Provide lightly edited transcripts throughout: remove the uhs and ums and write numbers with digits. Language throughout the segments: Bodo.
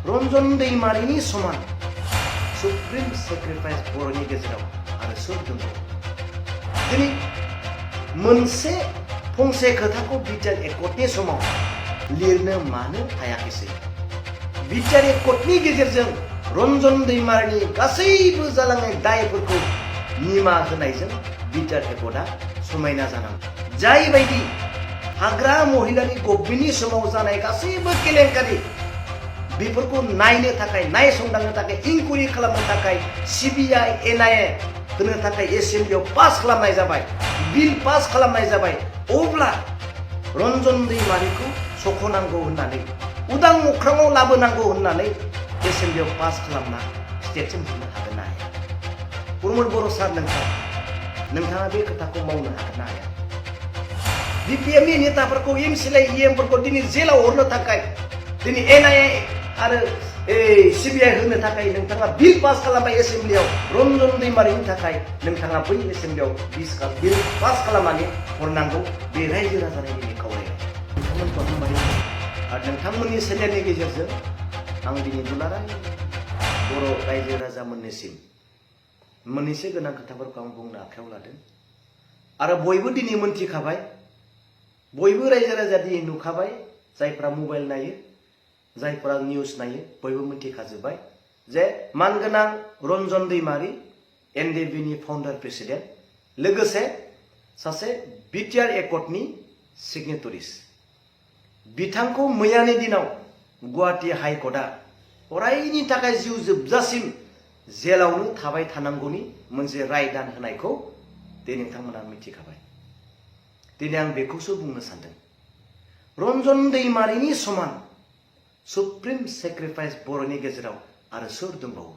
रन्जन दैमारिनि समान सुप्रिम सेक्रिफाइस बर'नि गेजेराव आरो सोर दंबावो? दिनै मोनसे फंसे खोथाखौ बिटिआर एकर्डनि समाव लिरनो मानो हायाखैसै? बिटिआर एकर्डनि गेजेरजों रन्जन दैमारिनि गासैबो जालांनाय दायफोरखौ निमाहा होनायजों बिटिआर एकर्डआ समायना जानांगौ। जाय बायदि हाग्रा महिलानि गभमेन्टनि समाव जानाय गासैबो केलेंकारि बेफोरखौ नायनो थाखाय नायसंदांनो थाखाय इनकुवेरि खालामनो थाखाय सिबिआइ एनआइए होनो थाखाय एसेम्बलियाव पास खालामनाय जाबाय, बिल पास खालामनाय जाबाय। अब्ला रन्जन दैमारिखौ सख'नांगौ होननानै उदां अख्राङाव लाबोनांगौ होननानै एसेम्बलियाव पास खालामना स्टेटसिम होनो हागोन ना हाया? प्रमद बर' सार नोंथाङा बे खोथाखौ मावनो हागोन ना हाया? बिपिएमनि नेताफोरखौ एमसिएलए इएमफोरखौ दिनै जेलाव हरनो थाखाय दिनै एनआइए आरो सिबिआइ होनो थाखाय नोंथाङा बिल पास खालामबाय एसेम्बलियाव। रन्जन दैमारिनि थाखाय नोंथाङा बै एसेम्बलियाव बिल पास खालामनानै हरनांगौ। बे रायजो राजानि दिनै खावलायनाय नोंथांमोनखौ हामबाय आरो नोंथांमोननि चेनेलनि गेजेरजों आं दिनै दुलाराय बर' रायजो राजामोननिसिम मोननैसो गोनां खोथाफोरखौ आं बुंनो आखायाव लादों। आरो बयबो दिनै मोनथिखाबाय, बयबो रायजो राजा दिनै नुखाबाय, जायफ्रा मबाइल नायो, जायफ्रा निउज नायो, बयबो मिथिखाजोब्बाय जे मानगोनां रन्जन दैमारि एनडिएफबिनि फाउन्डार प्रेसिडेन्ट, लोगोसे सासे बिटिआर एकर्डनि सिगनेटरिस, बिथांखौ मैयानि दिनाव गुवाहाटी हाइकर्टआ अरायनि थाखाय जिउ जोबजासिम जेलावनो थाबाय थानांगौनि मोनसे राय दान होनायखौ दिनै नोंथांमोना मिथिखाबाय। दिनै आं बेखौसो बुंनो सानदों, रन्जन दैमारिनि समान सुप्रिम सेक्रिफाइस बर'नि गेजेराव आरो सोर दंबावो?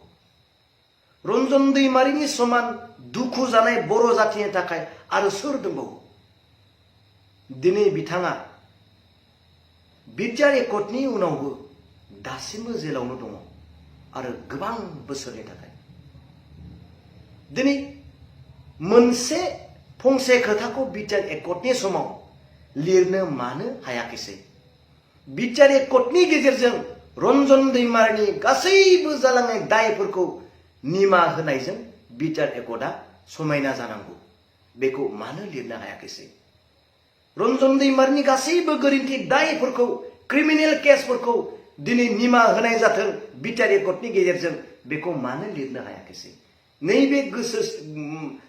रन्जन दैमारिनि समान दुखु जानाय बर' जातिनि थाखाय आरो सोर दंबावो? दिनै बिथाङा बिटिआर एकर्डनि उनावबो दासिमबो जेलावनो दङ आरो गोबां बोसोरनि थाखाय। दिनै मोनसे फंसे खोथाखौ बिटिआर एकर्डनि समाव लिरनो मानो हायाखैसै? बिटिआर एकर्डनि गेजेरजों रन्जन दैमारिनि गासैबो जालांनाय दायफोरखौ निमाहा होनायजों बिटिआर एकर्डआ समायना जानांगौ। बेखौ मानो लिरनो हायाखैसै? रन्जन दैमारिनि गासैबो गोरोन्थि दायफोरखौ, क्रिमिनेल केसफोरखौ दिनै निमाहा होनाय जाथों बिटिआर एकर्डनि गेजेरजों, बेखौ मानो लिरनो हायाखैसै? नैबे गोसो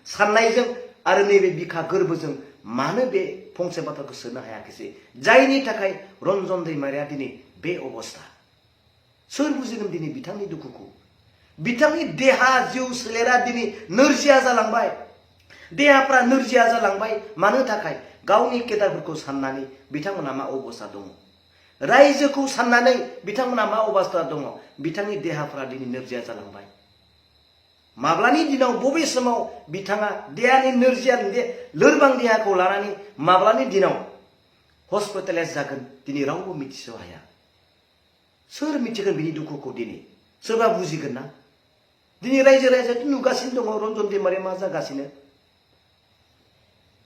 साननायजों आरो नैबे बिखा गोरबोजों मानो बे फंसे बाथ्राखौ सोनो हायाखैसै? जायनि थाखाय रन्जन दैमारिया दिनै बे अबस्था। सोर बुजिगोन दिनै बिथांनि दुखुखौ? बिथांनि देहा जिउ सोलेरा दिनै नोरजिया जालांबाय, देहाफ्रा नोरजिया जालांबाय। मानो थाखाय? गावनि केडारफोरखौ साननानै बिथांमोना मा अबस्था दङ, रायजोखौ साननानै बिथांमोना मा अबस्था दङ, बिथांनि देहाफ्रा दिनै नोरजिया जालांबाय। माब्लानि दिनाव बबे समाव बिथाङा देहानि नोरजिया लोरबां देहाखौ लानानै माब्लानि दिनाव हस्पिटालाइज जागोन दिनै रावबो मिथिस' हाया। सोर मिथिगोन बिनि दुखुखौ? दिनै सोरबा बुजिगोन ना? दिनै रायजो राजायाथ' नुगासिनो दङ रन्जन दैमारिया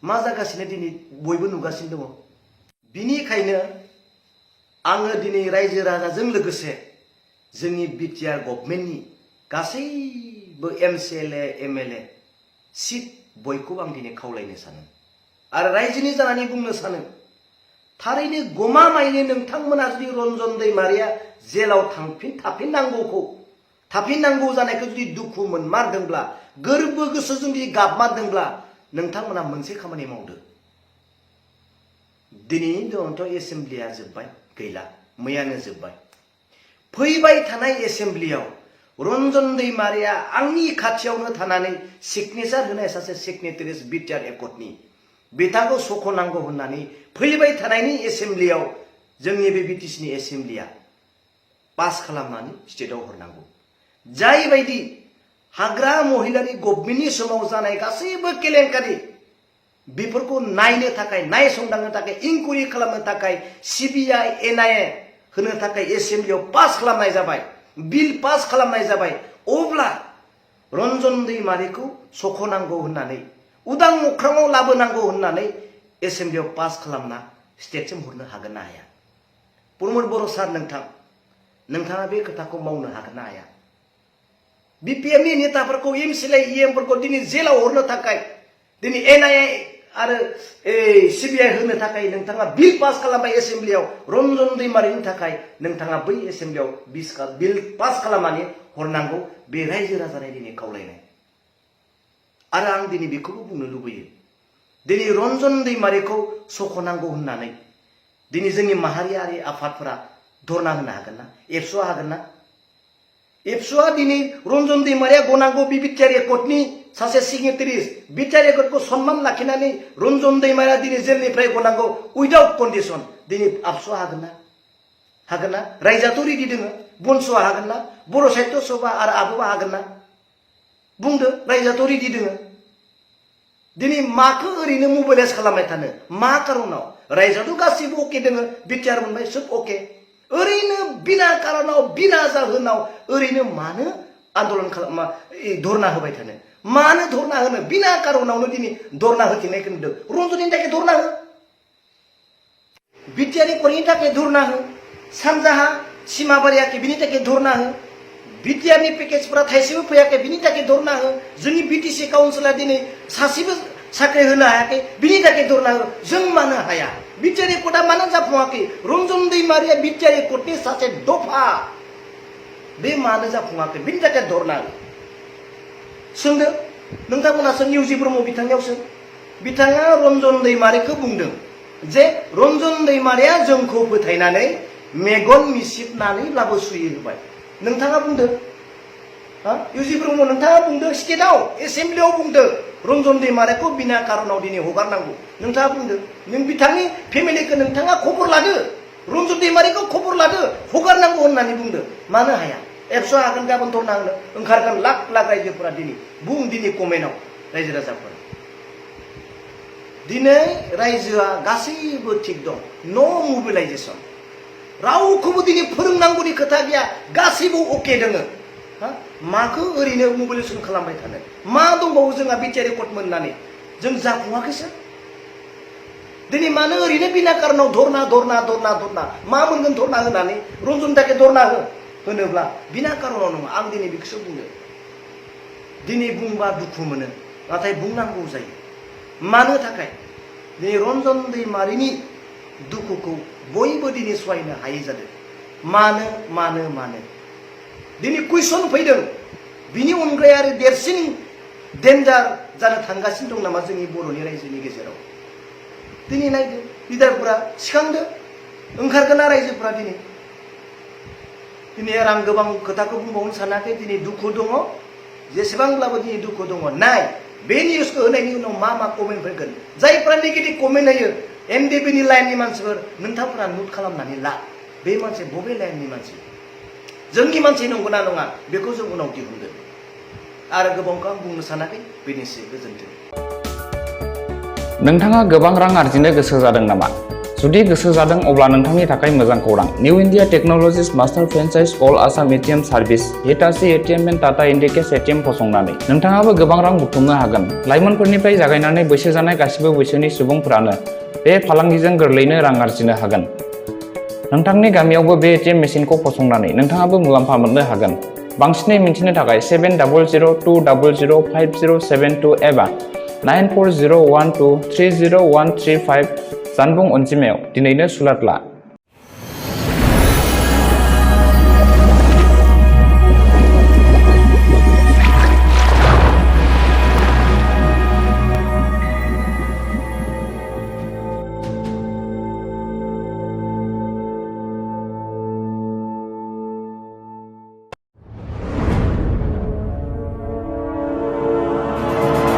मा जागासिनो दिनै बयबो नुगासिनो दङ। बिनिखायनो आङो दिनै रायजो राजाजों लोगोसे जोंनि बिटिआर गभर्नमेन्टनि गासैबो एमसिएलए एमएलए सिट बयखौबो आं दिनै खावलायनो सानो आरो रायजोनि जानानै बुंनो सानो, थारैनो गमामायैनो नोंथांमोना जुदि रन्जन दैमारिया जेलाव थाफिननांगौ जानायखौ जुदि दुखु मोनमारदोंब्ला, गोरबो गोसोजों जुदि गाबमारदोंब्ला, नोंथांमोना मोनसे खामानि मावदो। दिनैनि दिनावथ' एसेम्बलिया जोब्बाय, गैला, मैयानो जोब्बाय। फैबाय थानाय एसेम्बलियाव रन्जन दैमारिया आंनि खाथियावनो थानानै सिगनेचार होनाय सासे सिगनेटारिस बिटिआर एकर्डनि, बिथांखौ सख'नांगौ होननानै फैबाय थानायनि एसेम्बलियाव जोंनि बे बिटिसिनि एसेम्बलिया पास खालामनानै स्टेटआव हरनांगौ। जाय बायदि हाग्रा महिलानि गभमेन्टनि समाव जानाय गासैबो केलेंकारि बेफोरखौ नायनो थाखाय नायसंदांनो थाखाय इनकुवेरि खालामनो थाखाय सिबिआइ एनआइए होनो थाखाय एसेम्बलियाव पास खालामनाय जाबाय, बिल पास खालामनाय जाबाय। अब्ला रन्जन दैमारिखौ सख'नांगौ होननानै उदां अख्राङाव लाबोनांगौ होननानै एसेम्बलियाव पास खालामना स्टेटसिम हरनो हागोन ना हाया? प्रमद बर' सार नोंथाङा बे खोथाखौ मावनो हागोन ना हाया? बिपिएमनि नेताफोरखौ एमसिएल इएमफोरखौ दिनै जेलाव हरनो थाखाय दिनै एनआइए आरो सिबिआइ होनो थाखाय नोंथाङा बिल पास खालामबाय एसेम्ब्लियाव रन्जन दैमारिनि थाखाय नोंथाङा बै एसेम्ब्लियाव बिल पास खालामनानै हरनांगौ बे रायजो राजानि दिनै खावलायनाय। आरो आं दिनै बेखौबो बुंनो लुबैयो दिनै रन्जन दैमारिखौ सख'नांगौ होननानै दिनै जोंनि माहारियारि आफादफोरा धरना होनो हागोन ना? एबसुआ हागोन ना? एबसुआ दिनै रन्जन दैमारिया गनांगौ बिटिआर एकर्डनि सासे सिगनेटारि बिटिआर एकर्डखौ सन्मान लाखिनानै रन्जन दैमारिया दिनै जेलनिफ्राय गनांगौ उइदाउट कन्डिसन दिनै आबसुआ हागोन ना? हागोन ना? रायजोआथ' रेडि दोङो। बनसुआ हागोन ना? बर' साहित्य सभा आरो आबुआ हागोन ना? बुंदो रायजोआथ' रेडि दोङो। दिनै माखौ ओरैनो मबिलाइज खालामबाय थानो? मा कारनाव? रायजोआथ' गासिबो अके दोङो, बिटिआर मोनबाय सोब अके। ओरैनो बिना कारनाव बिना जाहोनाव ओरैनो मानो आन्दलन धरना होबाय थानो? मानो धरना होनो? बिना कारनावनो दिनै धरना होथिनायखौ नुदों। रन्जननि थाखाय धरना हो, बिटिआर एकर्डनि थाखाय धरना हो, सानजाहा सिमाबारियाखै बिनि थाखाय धरना हो, बिटिआरनि पेकेजफोरा थाइसेबो फैयाखै बिनि थाखाय धरना हो, जोंनि बिटिसि काउन्सिलआ दिनै सासेबो साख्रि होनो हायाखै बिनि थाखाय धरना हो। जों मानो हाया? बिटिआर एकर्डआ मानो जाफुङाखै? रन्जन दैमारिया बिटिआर एकर्डनि सासे दफा, बे मानो जाफुङाखै बिनि थाखाय धरना हो। सोंदो नोंथांमोना सों इउजि ब्रह्म बिथांनियाव सों। बिथाङा रन्जन दैमारिखौ बुंदों जे रन्जन दैमारिया जोंखौ फोथायनानै मेगन मिसिबनानैब्लाबो सुयो होबाय। नोंथाङा बुंदो, इउजि ब्रह्म नोंथाङा बुंदो, स्टेटआव एसेम्ब्लियाव बुंदो रन्जन दैमारिखौ बिना कारनाव दिनै हगारनांगौ। नोंथाङा बुंदो, नों बिथांनि फेमिलिखौ नोंथाङा खबर लादो, रन्जन दैमारिखौ खबर लादो, हगारनांगौ होननानै बुंदो। मानो हाया? एबसुआ हागोन गाबोन धरना होनो ओंखारगोन लाख लाख रायजोफोरा दिनै बुं दिनै कमेन्टआव रायजो राजाफोरा। दिनै रायजोआ गासैबो थिग दं, नो मबिलाइजेसन, रावखौबो दिनै फोरोंनांगौनि खोथा गैया, गासैबो अके दोङो। माखौ ओरैनो मबिलाइजेसन खालामबाय थानो? मा दंबावो जोंहा बिटिआर एकर्ड मोननानै? जों जाफुङाखैसो। दिनै मानो ओरैनो बिना कारनाव धरना धरना धरना धरना? मा मोनगोन धरना होनानै? रन्जन थाखाय धरना होनोब्ला बिना कारनाव नङा। आं दिनै बेखौसो बुंदो। दिनै बुंबा दुखु मोनो, नाथाय बुंनांगौ जायो। मानो थाखाय? दिनै रन्जन दैमारिनि दुखुखौ बयबो दिनै सहायनो हायै जादों। मानो मानो मानो? दिनै कुइसन फैदों, बिनि अनगायै आरो देरसिन डेन्जार जानो थांगासिनो दं नामा जोंनि बर'नि रायजोनि गेजेराव? दिनै नायदो लिडारफोरा सिखांदो, ओंखारगोन रायजोफोरा दिनै। दिनै आं गोबां खोथाखौ बुंबावनो सानाखै। दिनै दुखु दङ, जेसेबांब्लाबो दिनै दुखु दङ। नाय बे निउसखौ होनायनि उनाव मा मा कमेन्ट फैगोन। जायफ्रा नेगेटिभ कमेन्ट होयो एनडिपिनि लाइननि मानसिफोर, नोंथांफोरा नोट खालामनानै ला, बे मानसि बबे लाइननि मानसि, जोंनि मानसि नंगौना नङा बेखौ जों उनाव दिहुनगोन। आरो गोबांखौ आं बुंनो सानाखै। बेनोसै, गोजोन्थों। नोंथाङा गोबां रां आरजिनो गोसो जादों नामा? जुदि गोसो जादों अब्ला नोंथांनि थाखाय मोजां खौरां। New India technologies master franchise all Assam ATM service Hitachi ATM and Tata Indicash ATM फसंनानै नोंथाङाबो गोबां रां बुथुमनो हागोन। लाइमोनफोरनिफ्राय जागायनानै बैसो जानाय गासिबो बैसोनि सुबुंफोरानो बे फालांगिजों गोरलैनो रां आरजिनो हागोन। नोंथांनि गामियावबो बे एटिएम मेसिनखौ फसंनानै नोंथाङाबो मुलाम्फा मोननो हागोन। बांसिनै मिन्थिनो थाखाय 7002005072 एबा 9401230135 जानबुं अनजिमायाव दिनैनो सुलाद ला।